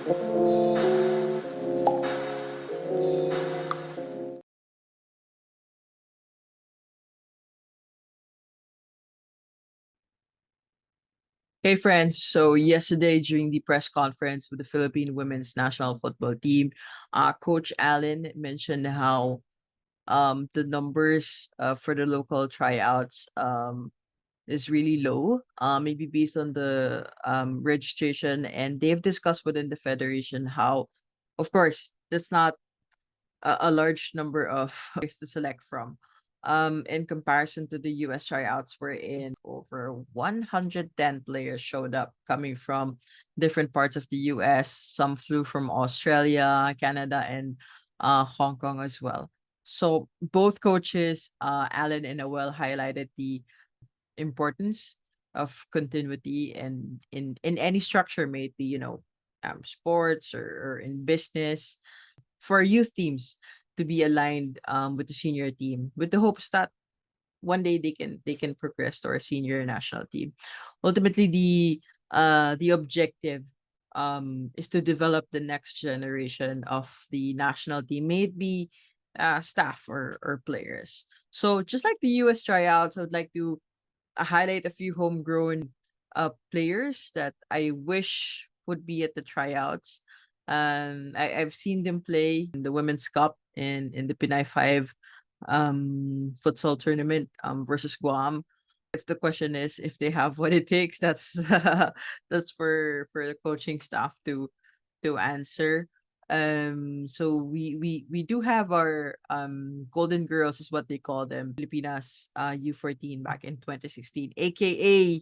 Hey friends, so yesterday during the press conference with the Philippine women's national football team, Coach Allen mentioned how the numbers for the local tryouts is really low, maybe based on the registration, and they've discussed within the federation how, of course, that's not a large number of players to select from. In comparison to the US tryouts, we're in over 110 players showed up coming from different parts of the US. Some flew from Australia, Canada, and Hong Kong as well. So both coaches, Alan and Noel, highlighted the importance of continuity and in any structure, may it be, sports or in business, for youth teams to be aligned with the senior team, with the hopes that one day they can progress to our senior national team. Ultimately, the objective is to develop the next generation of the national team, may it be staff or players. So just like the US tryouts, I would like to highlight a few homegrown players that I wish would be at the tryouts. I've seen them play in the Women's Cup in the Pinay 5 futsal tournament versus Guam. If the question is if they have what it takes, that's that's for the coaching staff to answer. So we do have our golden girls, is what they call them, Filipinas U14 back in 2016, aka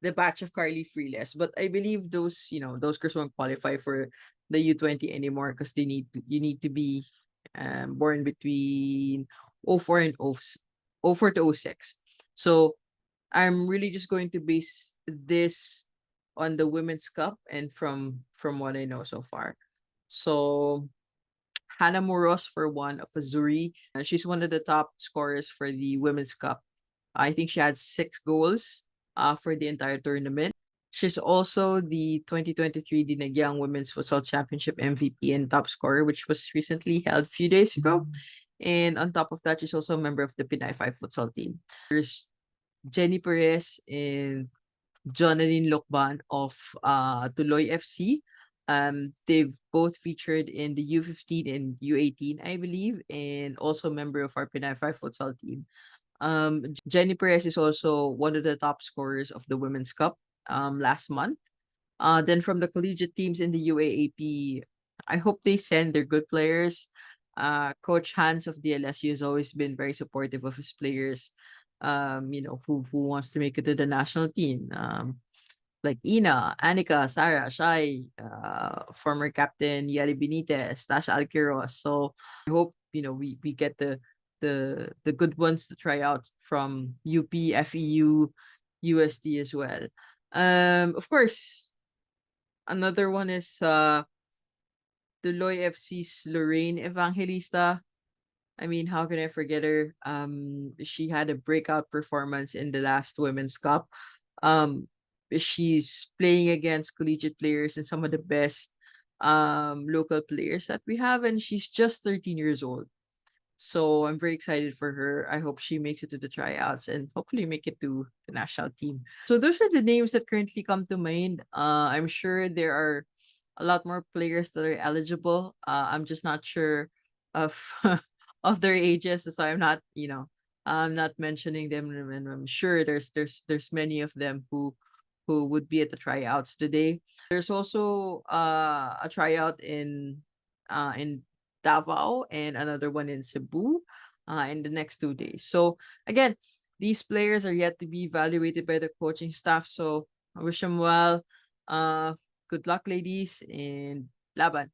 the batch of Carly Freeless. But I believe those girls won't qualify for the U20 anymore because you need to be born between 04 and 04 to 06. So I'm really just going to base this on the Women's Cup and from what I know so far. So Hannah Moros for one of Azzurri. She's one of the top scorers for the Women's Cup. I think she had 6 goals for the entire tournament. She's also the 2023 Dinagyang Women's Futsal Championship MVP and top scorer, which was recently held a few days ago. And on top of that, she's also a member of the Pinay 5 futsal team. There's Jenny Perez and Jonalyn Lokban of Tuloy FC. They've both featured in the U15 and U18, I believe, and also a member of our Pinay 5 futsal team. Jenny Perez is also one of the top scorers of the Women's Cup last month. Then from the collegiate teams in the UAAP, I hope they send their good players. Coach Hans of the LSU has always been very supportive of his players, who wants to make it to the national team. Like Ina, Anika, Sarah, Shai, former captain Yali Benitez, Tash Alquiros. So I hope we get the good ones to try out from UP, FEU, USD as well. Of course, another one is Tuloy FC's Lorraine Evangelista. I mean, how can I forget her? She had a breakout performance in the last Women's Cup. She's playing against collegiate players and some of the best local players that we have, and she's just 13 years old. So I'm very excited for her. I hope she makes it to the tryouts and hopefully make it to the national team. So those are the names that currently come to mind. I'm sure there are a lot more players that are eligible. I'm just not sure of of their ages, so I'm not mentioning them. And I'm sure there's many of them who would be at the tryouts today. There's also a tryout in Davao and another one in Cebu in the next 2 days. So again, these players are yet to be evaluated by the coaching staff. So I wish them well. Good luck, ladies, and laban.